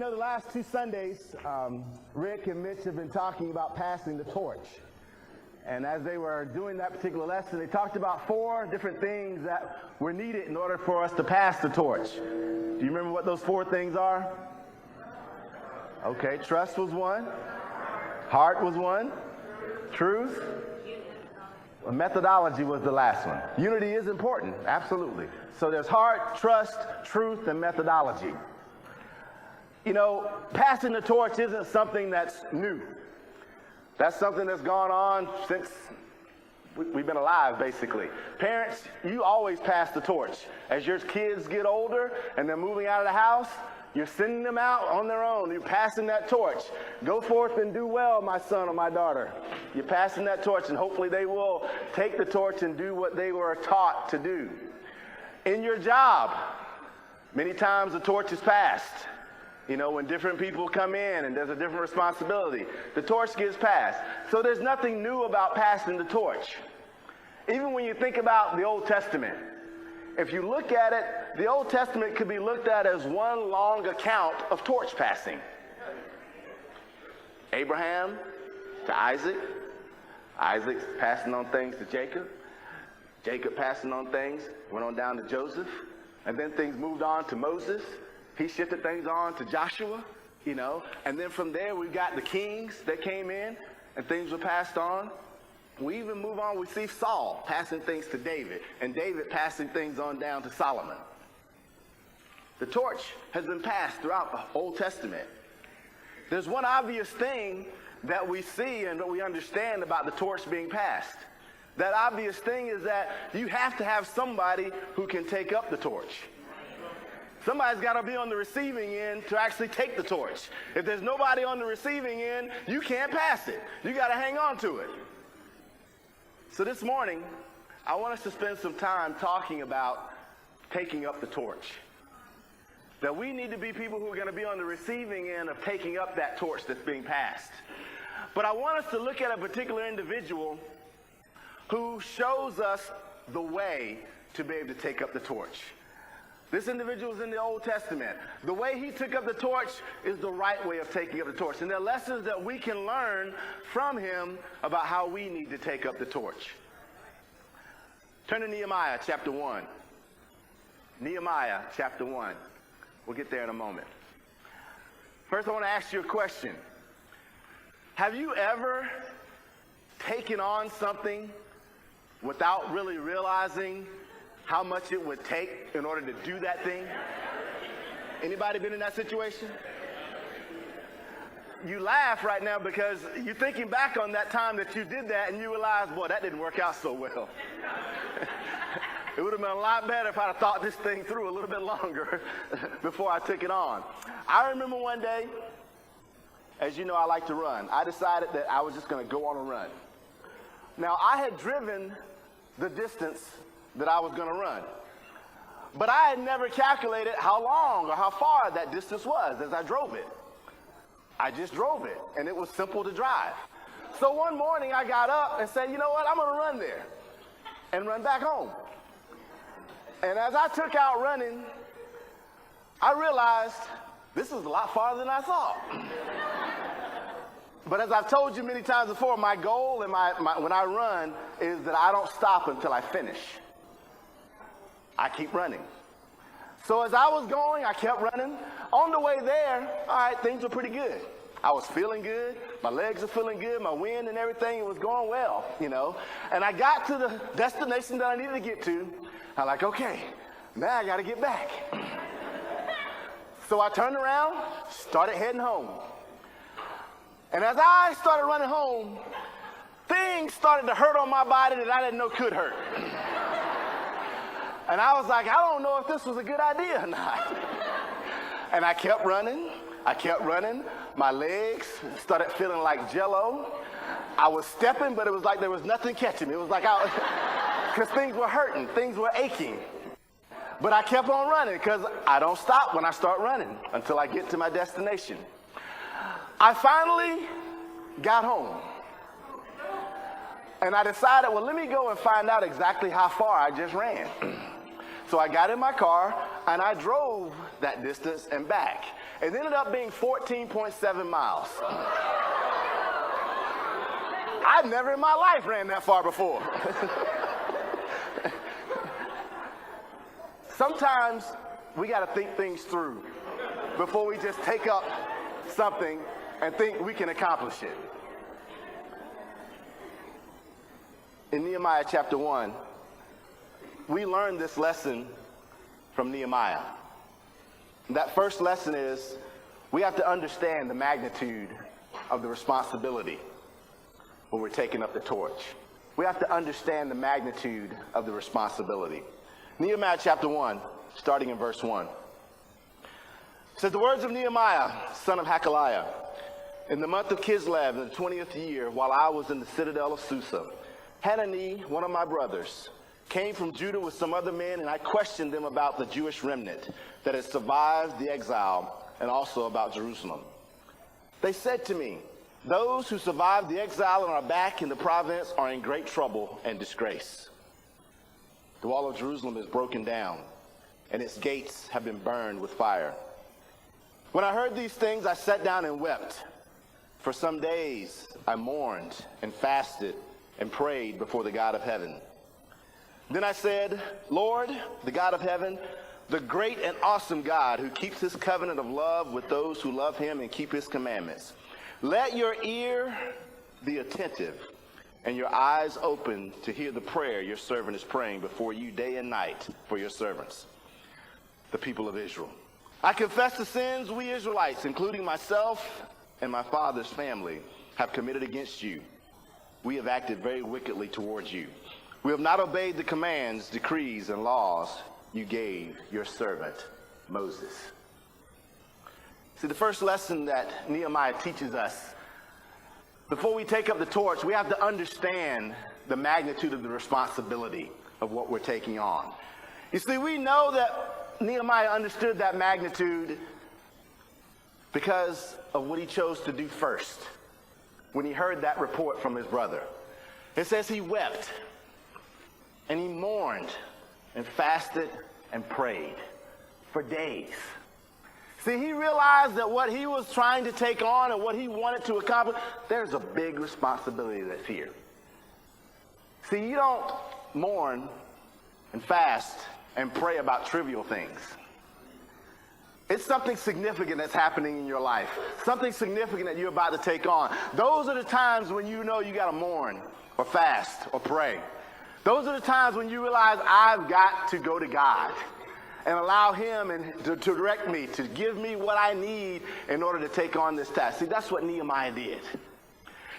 You know, the last two Sundays, Rick and Mitch have been talking about passing the torch. And as they were doing that particular lesson, they talked about 4 different things that were needed in order for us to pass the torch. Do you remember what those 4 things are? Okay, trust was one. Heart was one. Truth. Methodology was the last one. Unity is important, absolutely. So there's heart, trust, truth, and methodology. You know, passing the torch isn't something that's new. That's something that's gone on since we've been alive, basically. Parents, you always pass the torch. As your kids get older and they're moving out of the house, you're sending them out on their own. You're passing that torch. Go forth and do well, my son or my daughter. You're passing that torch, and hopefully they will take the torch and do what they were taught to do. In your job, many times the torch is passed. You know, when different people come in and there's a different responsibility, the torch gets passed. So there's nothing new about passing the torch. Even when you think about the Old Testament, if you look at it, the Old Testament could be looked at as one long account of torch passing. Abraham to Isaac, Isaac passing on things to Jacob, Jacob passing on things, went on down to Joseph, and then things moved on to Moses. He shifted things on to Joshua, you know, and then from there we got the kings that came in and things were passed on. We even move on, we see Saul passing things to David and David passing things on down to Solomon. The torch has been passed throughout the Old Testament. There's one obvious thing that we see and that we understand about the torch being passed. That obvious thing is that you have to have somebody who can take up the torch. Somebody's got to be on the receiving end to actually take the torch. If there's nobody on the receiving end, you can't pass it. You got to hang on to it. So this morning, I want us to spend some time talking about taking up the torch. That we need to be people who are going to be on the receiving end of taking up that torch that's being passed. But I want us to look at a particular individual who shows us the way to be able to take up the torch. This individual is in the Old Testament. The way he took up the torch is the right way of taking up the torch. And there are lessons that we can learn from him about how we need to take up the torch. Turn to Nehemiah chapter 1. Nehemiah chapter 1. We'll get there in a moment. First, I want to ask you a question. Have you ever taken on something without really realizing how much it would take in order to do that thing? Anybody been in that situation? You laugh right now because you're thinking back on that time that you did that and you realize, boy, that didn't work out so well. It would have been a lot better if I'd have thought this thing through a little bit longer before I took it on. I remember one day, as you know, I like to run. I decided that I was just going to go on a run. Now, I had driven the distance that I was going to run. But I had never calculated how long or how far that distance was as I drove it. I just drove it, and it was simple to drive. So one morning I got up and said, you know what, I'm going to run there and run back home. And as I took out running, I realized this is a lot farther than I thought. But as I've told you many times before, my goal and when I run is that I don't stop until I finish. I keep running. So as I was going, I kept running. On the way there, all right, things were pretty good. I was feeling good. My legs were feeling good. My wind and everything, it was going well, you know. And I got to the destination that I needed to get to. I'm like, okay, now I got to get back. So I turned around, started heading home. And as I started running home, things started to hurt on my body that I didn't know could hurt. And I was like, I don't know if this was a good idea or not. And I kept running. My legs started feeling like Jell-O. I was stepping, but it was like there was nothing catching me. It was like because things were hurting, things were aching. But I kept on running because I don't stop when I start running until I get to my destination. I finally got home. And I decided, well, let me go and find out exactly how far I just ran. So I got in my car and I drove that distance and back. It ended up being 14.7 miles. I've never in my life ran that far before. Sometimes we got to think things through before we just take up something and think we can accomplish it. In Nehemiah chapter 1, we learned this lesson from Nehemiah. That first lesson is we have to understand the magnitude of the responsibility when we're taking up the torch. We have to understand the magnitude of the responsibility. Nehemiah chapter 1, starting in verse 1. It says, the words of Nehemiah, son of Hakaliah, in the month of Kislev, in the 20th year, while I was in the citadel of Susa, Hanani, one of my brothers, came from Judah with some other men, and I questioned them about the Jewish remnant that had survived the exile and also about Jerusalem. They said to me, those who survived the exile and are back in the province are in great trouble and disgrace. The wall of Jerusalem is broken down, and its gates have been burned with fire. When I heard these things, I sat down and wept. For some days I mourned and fasted and prayed before the God of heaven. Then I said, Lord, the God of heaven, the great and awesome God who keeps his covenant of love with those who love him and keep his commandments, let your ear be attentive and your eyes open to hear the prayer your servant is praying before you day and night for your servants, the people of Israel. I confess the sins we Israelites, including myself and my father's family, have committed against you. We have acted very wickedly towards you. We have not obeyed the commands, decrees, and laws you gave your servant, Moses. See, the first lesson that Nehemiah teaches us, before we take up the torch, we have to understand the magnitude of the responsibility of what we're taking on. You see, we know that Nehemiah understood that magnitude because of what he chose to do first when he heard that report from his brother. It says he wept and he mourned and fasted and prayed for days. See, he realized that what he was trying to take on and what he wanted to accomplish, there's a big responsibility that's here. See, you don't mourn and fast and pray about trivial things. It's something significant that's happening in your life, something significant that you're about to take on. Those are the times when you know you got to mourn or fast or pray. Those are the times when you realize I've got to go to God and allow him to direct me, to give me what I need in order to take on this task. See, that's what Nehemiah did.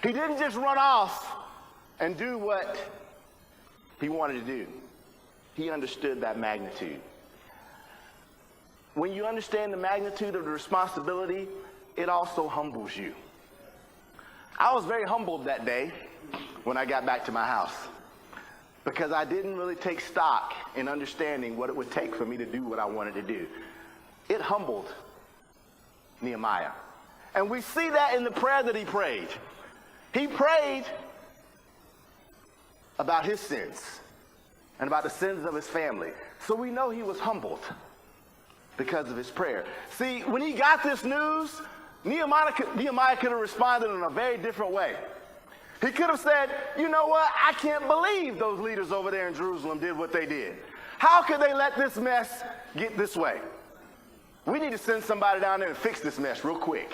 He didn't just run off and do what he wanted to do. He understood that magnitude. When you understand the magnitude of the responsibility, it also humbles you. I was very humbled that day when I got back to my house because I didn't really take stock in understanding what it would take for me to do what I wanted to do. It humbled Nehemiah. And we see that in the prayer that he prayed. He prayed about his sins and about the sins of his family. So we know he was humbled because of his prayer. See, when he got this news, Nehemiah could have responded in a very different way. He could have said, you know what, I can't believe those leaders over there in Jerusalem did what they did. How could they let this mess get this way? We need to send somebody down there and fix this mess real quick.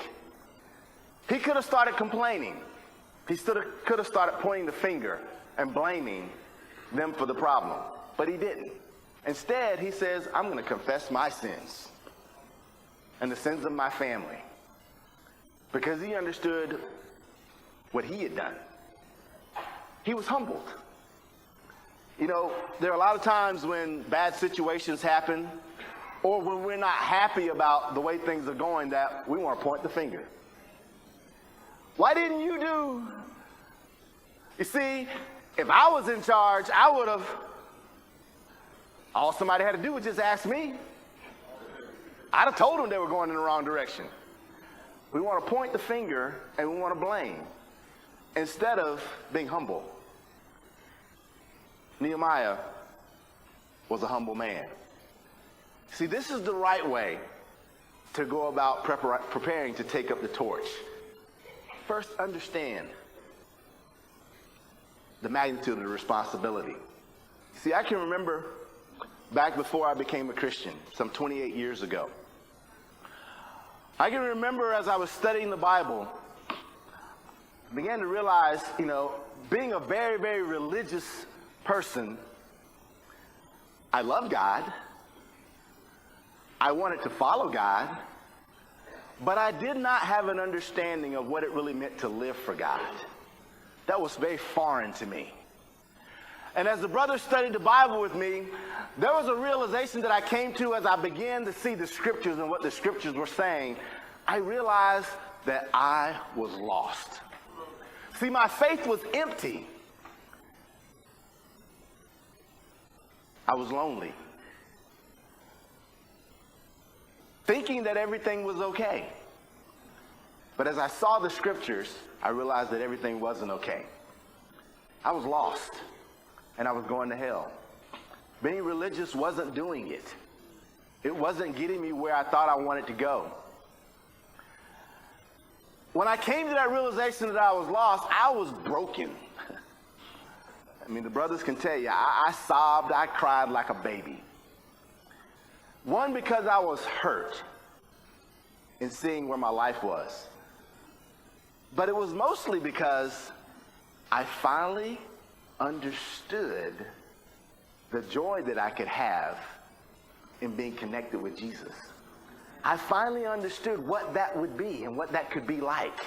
He could have started complaining. He could have started pointing the finger and blaming them for the problem, but he didn't. Instead, he says, I'm going to confess my sins and the sins of my family because he understood what he had done. He was humbled. You know, there are a lot of times when bad situations happen or when we're not happy about the way things are going that we want to point the finger. Why didn't you do? You see, if I was in charge, I would have, all somebody had to do was just ask me. I'd have told them they were going in the wrong direction. We want to point the finger and we want to blame instead of being humble. Nehemiah was a humble man. See, this is the right way to go about preparing to take up the torch. First, understand the magnitude of the responsibility. See, I can remember back before I became a Christian, some 28 years ago. I can remember as I was studying the Bible, I began to realize, being a very, very religious person, I love God. I wanted to follow God, but I did not have an understanding of what it really meant to live for God. That was very foreign to me. And as the brothers studied the Bible with me, there was a realization that I came to as I began to see the scriptures and what the scriptures were saying. I realized that I was lost. See, my faith was empty. I was lonely, thinking that everything was okay. But as I saw the scriptures, I realized that everything wasn't okay. I was lost, and I was going to hell. Being religious wasn't doing it. It wasn't getting me where I thought I wanted to go. When I came to that realization that I was lost, I was broken. I mean, the brothers can tell you, I sobbed, I cried like a baby. One, because I was hurt in seeing where my life was. But it was mostly because I finally understood the joy that I could have in being connected with Jesus. I finally understood what that would be and what that could be like.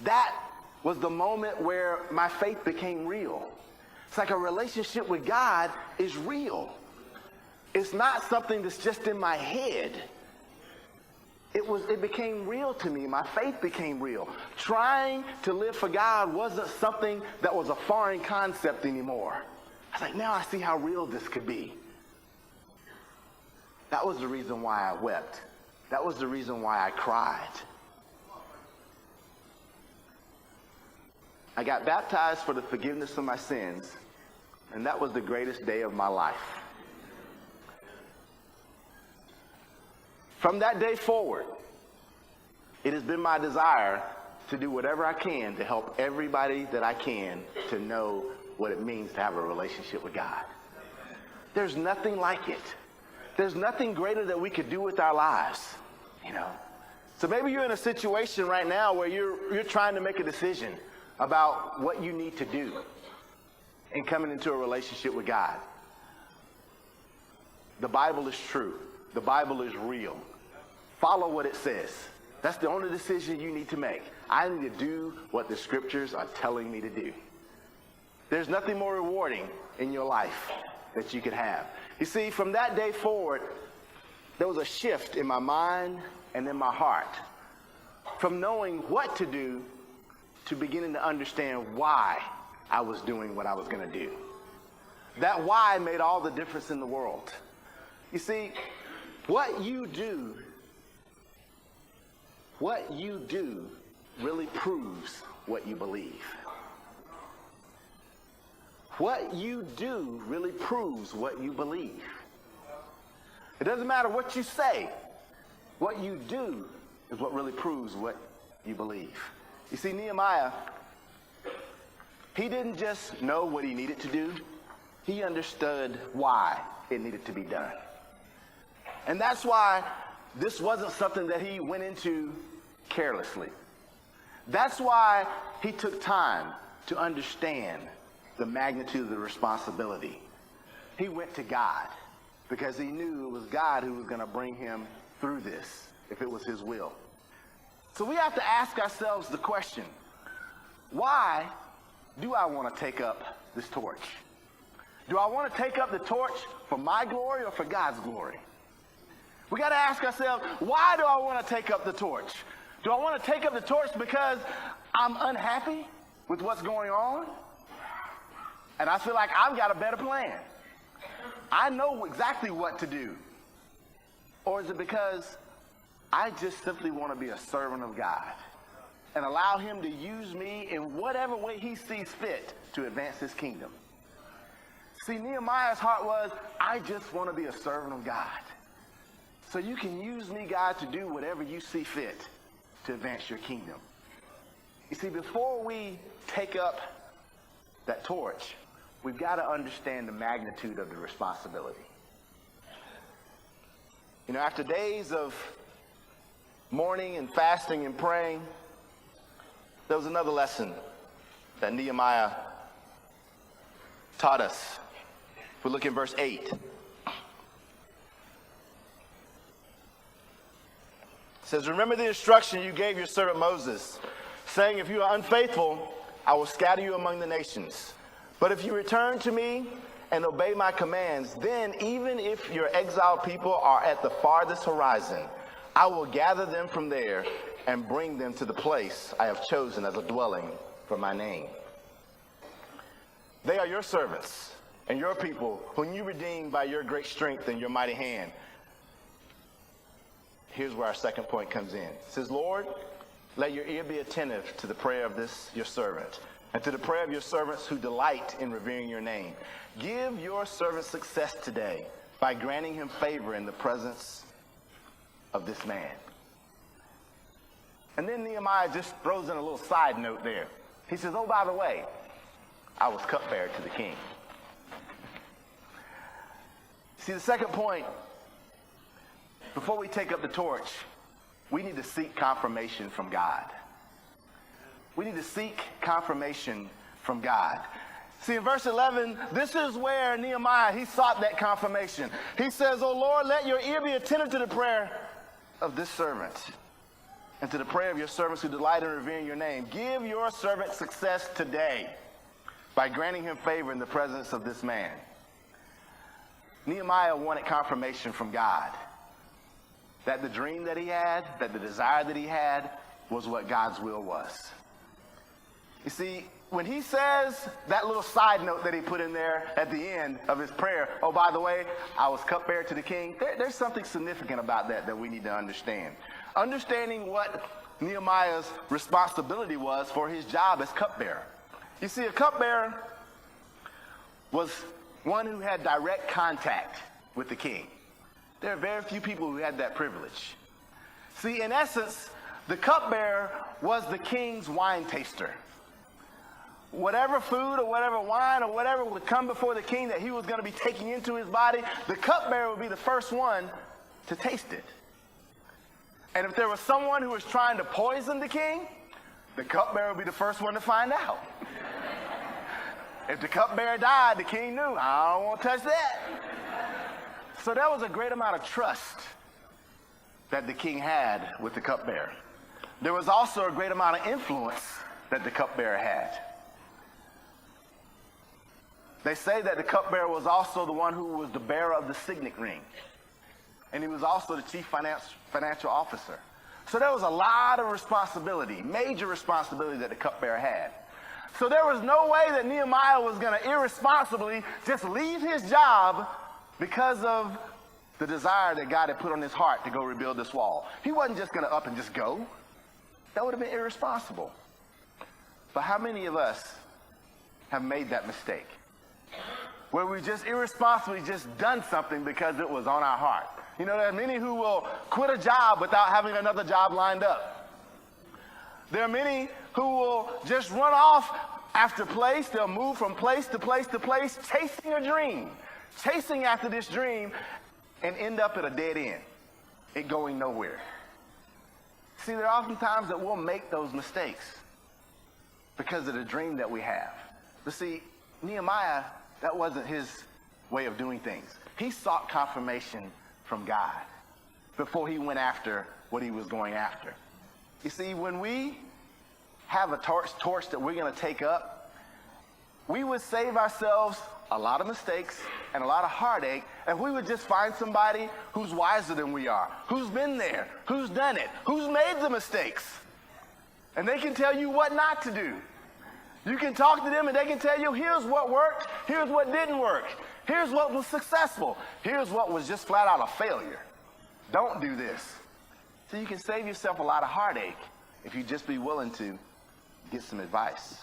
That was the moment where my faith became real. It's like a relationship with God is real. It's not something that's just in my head. It became real to me. My faith became real. Trying to live for God wasn't something that was a foreign concept anymore. I was like, now I see how real this could be. That was the reason why I wept. That was the reason why I cried. I got baptized for the forgiveness of my sins, and that was the greatest day of my life. From that day forward, it has been my desire to do whatever I can to help everybody that I can to know what it means to have a relationship with God. There's nothing like it. There's nothing greater that we could do with our lives, So maybe you're in a situation right now where you're trying to make a decision about what you need to do in coming into a relationship with God. The Bible is true. The Bible is real. Follow what it says. That's the only decision you need to make. I need to do what the scriptures are telling me to do. There's nothing more rewarding in your life that you could have. You see, from that day forward, there was a shift in my mind and in my heart. From knowing what to do to beginning to understand why I was doing what I was going to do. That why made all the difference in the world. You see, what you do really proves what you believe. What you do really proves what you believe. It doesn't matter what you say. What you do is what really proves what you believe. You see, Nehemiah, he didn't just know what he needed to do. He understood why it needed to be done. And that's why this wasn't something that he went into carelessly. That's why he took time to understand the magnitude of the responsibility. He went to God because he knew it was God who was going to bring him through this if it was his will. So we have to ask ourselves the question, why do I want to take up this torch? Do I want to take up the torch for my glory or for God's glory? We got to ask ourselves, why do I want to take up the torch? Do I want to take up the torch because I'm unhappy with what's going on? And I feel like I've got a better plan. I know exactly what to do. Or is it because I just simply want to be a servant of God and allow him to use me in whatever way he sees fit to advance his kingdom? See, Nehemiah's heart was, I just want to be a servant of God. so you can use me, God, to do whatever you see fit to advance your kingdom. You see, before we take up that torch, we've got to understand the magnitude of the responsibility. You know, after days of mourning and fasting and praying, there was another lesson that Nehemiah taught us. If we look in verse 8. It says, remember the instruction you gave your servant Moses, saying, if you are unfaithful, I will scatter you among the nations. But if you return to me and obey my commands, then even if your exiled people are at the farthest horizon, I will gather them from there and bring them to the place I have chosen as a dwelling for my name. They are your servants and your people, whom you redeemed by your great strength and your mighty hand. Here's where our second point comes in. It says, Lord, let your ear be attentive to the prayer of this, your servant, and to the prayer of your servants who delight in revering your name. Give your servant success today by granting him favor in the presence of this man. And then Nehemiah just throws in a little side note there. He says, oh, by the way, I was cupbearer to the king. See, the second point, before we take up the torch, we need to seek confirmation from God. We need to seek confirmation from God. See, in verse 11, this is where Nehemiah, he sought that confirmation. He says, oh Lord, let your ear be attentive to the prayer of this servant and to the prayer of your servants who delight in revering your name. Give your servant success today by granting him favor in the presence of this man. Nehemiah wanted confirmation from God that the dream that he had, that the desire that he had, was what God's will was. You see, when he says that little side note that he put in there at the end of his prayer, oh, by the way, I was cupbearer to the king, there's something significant about that we need to understand. Understanding what Nehemiah's responsibility was for his job as cupbearer. You see, a cupbearer was one who had direct contact with the king. There are very few people who had that privilege. See, in essence, the cupbearer was the king's wine taster. Whatever food or whatever wine or whatever would come before the king that he was going to be taking into his body, the cupbearer would be the first one to taste it. And if there was someone who was trying to poison the king, the cupbearer would be the first one to find out. If the cupbearer died, the king knew, I don't want to touch that. So there was a great amount of trust that the king had with the cupbearer. There was also a great amount of influence that the cupbearer had. They say that the cupbearer was also the one who was the bearer of the signet ring. And he was also the chief financial officer. So there was a lot of responsibility, major responsibility that the cupbearer had. So there was no way that Nehemiah was going to irresponsibly just leave his job because of the desire that God had put on his heart to go rebuild this wall. He wasn't just going to up and just go. That would have been irresponsible. But how many of us have made that mistake? Where we just irresponsibly just done something because it was on our heart. You know, there are many who will quit a job without having another job lined up. There are many who will just run off after place. They'll move from place to place to place, chasing a dream, chasing after this dream, and end up at a dead end, it going nowhere. See, there are often times that we'll make those mistakes because of the dream that we have. But see, Nehemiah, that wasn't his way of doing things. He sought confirmation from God before he went after what he was going after. You see, when we have a torch that we're going to take up, we would save ourselves a lot of mistakes and a lot of heartache if we would just find somebody who's wiser than we are, who's been there, who's done it, who's made the mistakes. And they can tell you what not to do. You can talk to them and they can tell you, here's what worked, here's what didn't work, here's what was successful, here's what was just flat out a failure. Don't do this. So you can save yourself a lot of heartache if you just be willing to get some advice.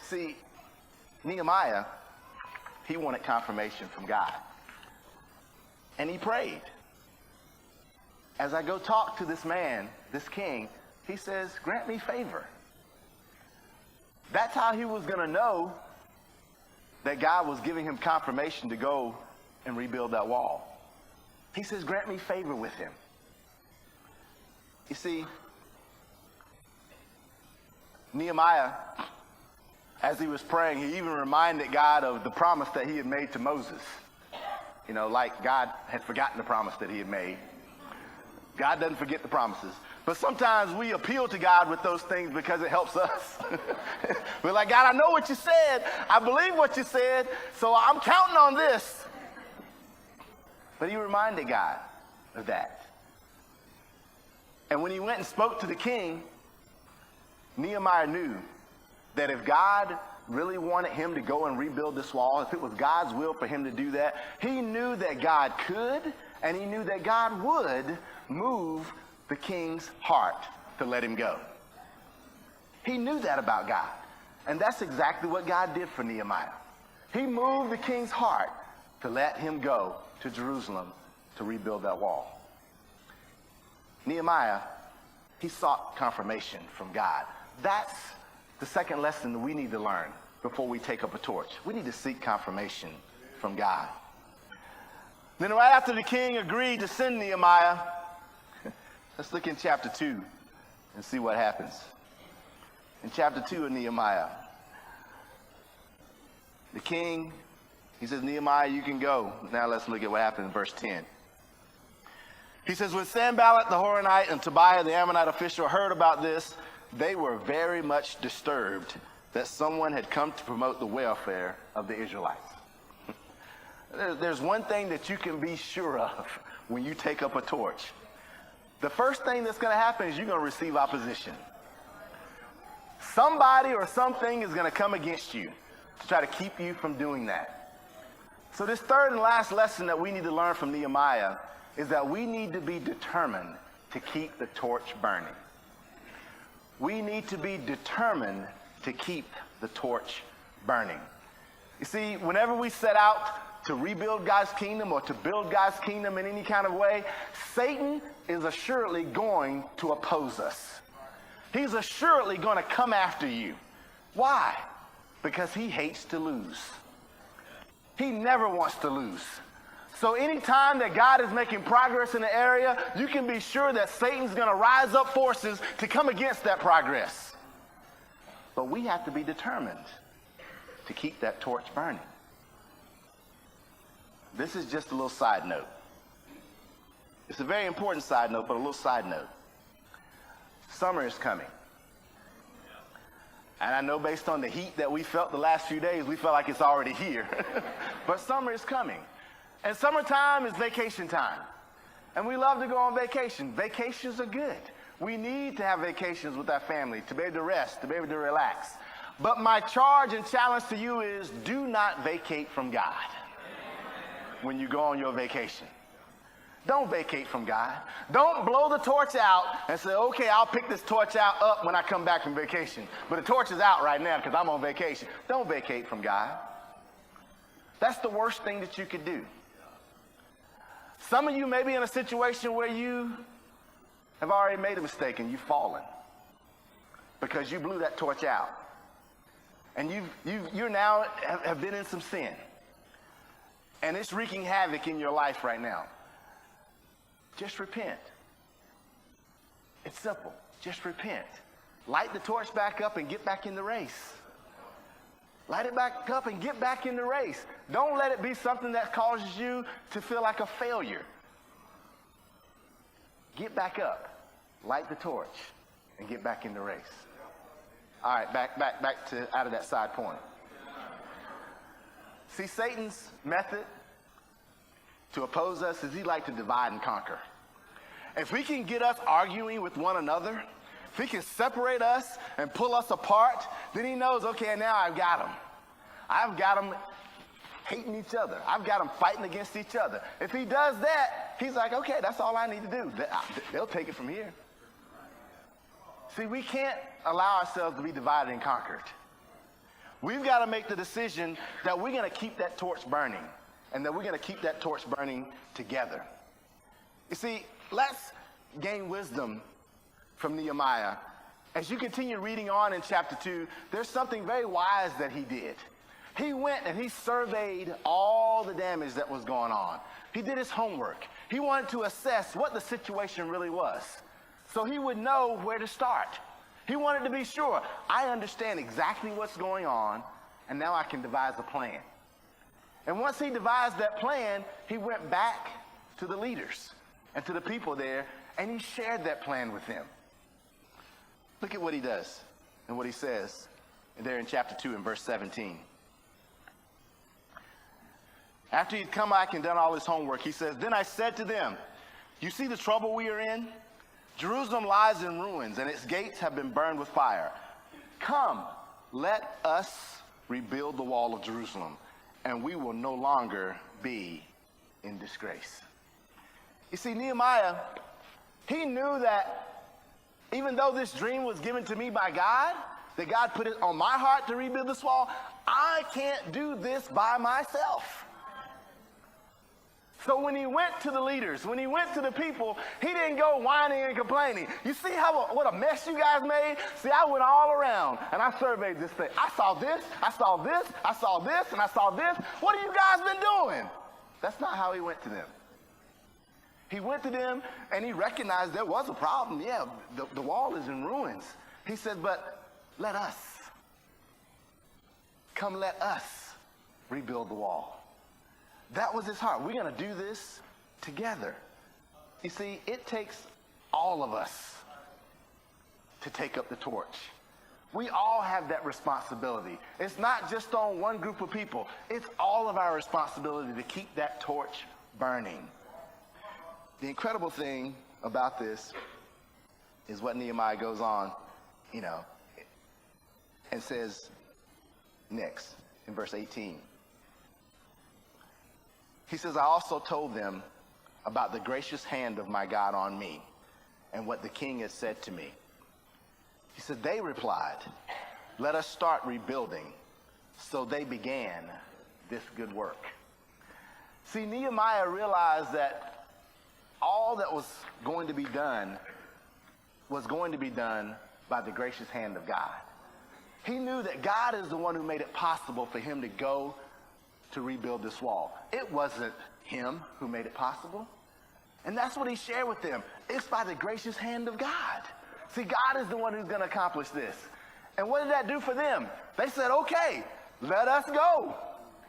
See, Nehemiah, he wanted confirmation from God. And he prayed. as I go talk to this man, this king, he says, grant me favor. That's how he was going to know that God was giving him confirmation to go and rebuild that wall. He says, grant me favor with him. You see, Nehemiah, as he was praying, he even reminded God of the promise that he had made to Moses. You know, like God had forgotten the promise that he had made. God doesn't forget the promises. But sometimes we appeal to God with those things because it helps us. We're like, God, I know what you said. I believe what you said. So I'm counting on this. But he reminded God of that. And when he went and spoke to the king, Nehemiah knew that if God really wanted him to go and rebuild this wall, if it was God's will for him to do that, he knew that God could, and he knew that God would move the king's heart to let him go. He knew that about God. And that's exactly what God did for Nehemiah. He moved the king's heart to let him go to Jerusalem to rebuild that wall. Nehemiah, he sought confirmation from God. That's the second lesson that we need to learn before we take up a torch. We need to seek confirmation from God. Then right after the king agreed to send Nehemiah, let's look in chapter 2 and see what happens. In chapter 2 of Nehemiah, the king, he says, Nehemiah, you can go. Now let's look at what happened in verse 10. He says, when Sanballat the Horonite and Tobiah the Ammonite official heard about this, they were very much disturbed that someone had come to promote the welfare of the Israelites. There's one thing that you can be sure of when you take up a torch. The first thing that's going to happen is you're going to receive opposition. Somebody or something is going to come against you to try to keep you from doing that. So this third and last lesson that we need to learn from Nehemiah is that we need to be determined to keep the torch burning. We need to be determined to keep the torch burning. You see, whenever we set out to rebuild God's kingdom or to build God's kingdom in any kind of way, Satan is assuredly going to oppose us. He's assuredly going to come after you. Why? Because he hates to lose. He never wants to lose. So anytime that God is making progress in the area, you can be sure that Satan's going to rise up forces to come against that progress. But we have to be determined to keep that torch burning. This is just a little side note. It's a very important side note, but a little side note. Summer is coming. And I know based on the heat that we felt the last few days, we felt like it's already here. But summer is coming. And summertime is vacation time. And we love to go on vacation. Vacations are good. We need to have vacations with our family to be able to rest, to be able to relax. But my charge and challenge to you is do not vacate from God when you go on your vacation. Don't vacate from God. Don't blow the torch out and say, okay, I'll pick this torch out up when I come back from vacation. But the torch is out right now because I'm on vacation. Don't vacate from God. That's the worst thing that you could do. Some of you may be in a situation where you have already made a mistake and you've fallen because you blew that torch out. And you're now have been in some sin. And it's wreaking havoc in your life right now. Just repent. It's simple. Just repent. Light the torch back up and get back in the race. Light it back up and get back in the race. Don't let it be something that causes you to feel like a failure. Get back up. Light the torch and get back in the race. All right, back to out of that side point. See, Satan's method to oppose us is he likes to divide and conquer. If we can get us arguing with one another, if he can separate us and pull us apart, then he knows, okay, now I've got them. I've got them hating each other. I've got them fighting against each other. If he does that, he's like, okay, that's all I need to do. They'll take it from here. See, we can't allow ourselves to be divided and conquered. We've got to make the decision that we're going to keep that torch burning and that we're going to keep that torch burning together. You see, let's gain wisdom from Nehemiah. As you continue reading on in chapter 2, there's something very wise that he did. He went and he surveyed all the damage that was going on. He did his homework. He wanted to assess what the situation really was, so he would know where to start. He wanted to be sure, I understand exactly what's going on, and now I can devise a plan. And once he devised that plan, he went back to the leaders and to the people there, and he shared that plan with them. Look at what he does and what he says there in chapter 2 and verse 17. After he'd come back and done all his homework, he says, "Then I said to them, you see the trouble we are in? Jerusalem lies in ruins, and its gates have been burned with fire. Come, let us rebuild the wall of Jerusalem, and we will no longer be in disgrace." You see, Nehemiah, he knew that even though this dream was given to me by God, that God put it on my heart to rebuild this wall, I can't do this by myself. So when he went to the leaders, when he went to the people, he didn't go whining and complaining. You see what a mess you guys made? See, I went all around and I surveyed this thing. I saw this, I saw this, I saw this, and I saw this. What have you guys been doing? That's not how he went to them. He went to them and he recognized there was a problem. Yeah, the wall is in ruins. He said, but let us. Come, let us rebuild the wall. That was his heart. We're going to do this together. You see, it takes all of us to take up the torch. We all have that responsibility. It's not just on one group of people. It's all of our responsibility to keep that torch burning. The incredible thing about this is what Nehemiah goes on, and says next in verse 18. He says, I also told them about the gracious hand of my God on me and what the king has said to me. He said, they replied, let us start rebuilding. So they began this good work. See, Nehemiah realized that all that was going to be done by the gracious hand of God. He knew that God is the one who made it possible for him to go to rebuild this wall. It wasn't him who made it possible. And that's what he shared with them. It's by the gracious hand of God. See, God is the one who's going to accomplish this. And what did that do for them? They said, okay, let us go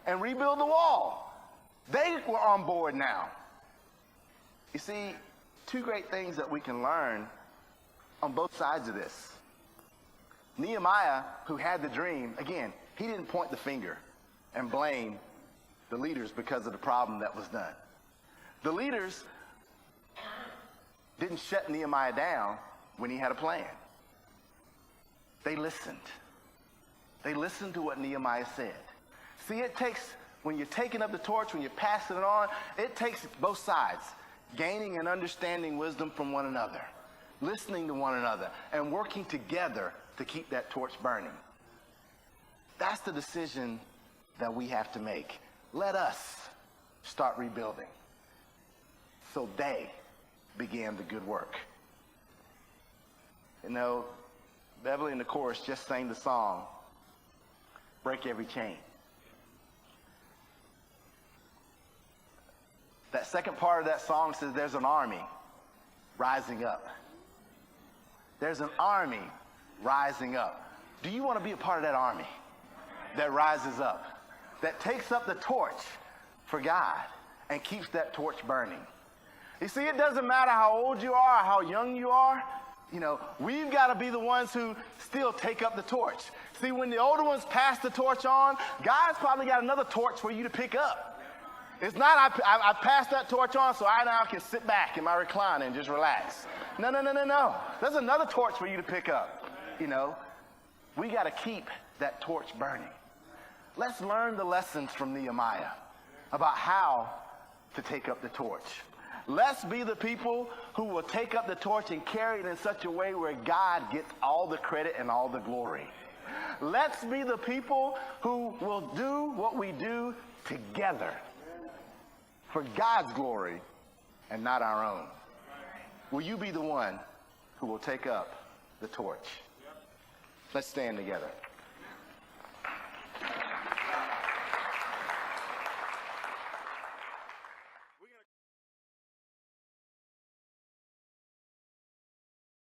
and rebuild the wall. They were on board now. You see, two great things that we can learn on both sides of this. Nehemiah, who had the dream, again, he didn't point the finger and blame the leaders because of the problem that was done. The leaders didn't shut Nehemiah down when he had a plan. They listened. They listened to what Nehemiah said. See, it takes, when you're taking up the torch, when you're passing it on, it takes both sides, gaining and understanding wisdom from one another, listening to one another, and working together to keep that torch burning. That's the decision that we have to make. Let us start rebuilding. So they began the good work. Beverly in the chorus just sang the song, Break Every Chain. That second part of that song says there's an army rising up. There's an army rising up. Do you want to be a part of that army that rises up, that takes up the torch for God and keeps that torch burning? You see, it doesn't matter how old you are or how young you are. We've got to be the ones who still take up the torch. See, when the older ones pass the torch on, God's probably got another torch for you to pick up. It's not I passed that torch on so I now can sit back in my recliner and just relax. No. There's another torch for you to pick up. We got to keep that torch burning. Let's learn the lessons from Nehemiah about how to take up the torch. Let's be the people who will take up the torch and carry it in such a way where God gets all the credit and all the glory. Let's be the people who will do what we do together for God's glory and not our own. will you be the one who will take up the torch? Let's stand together.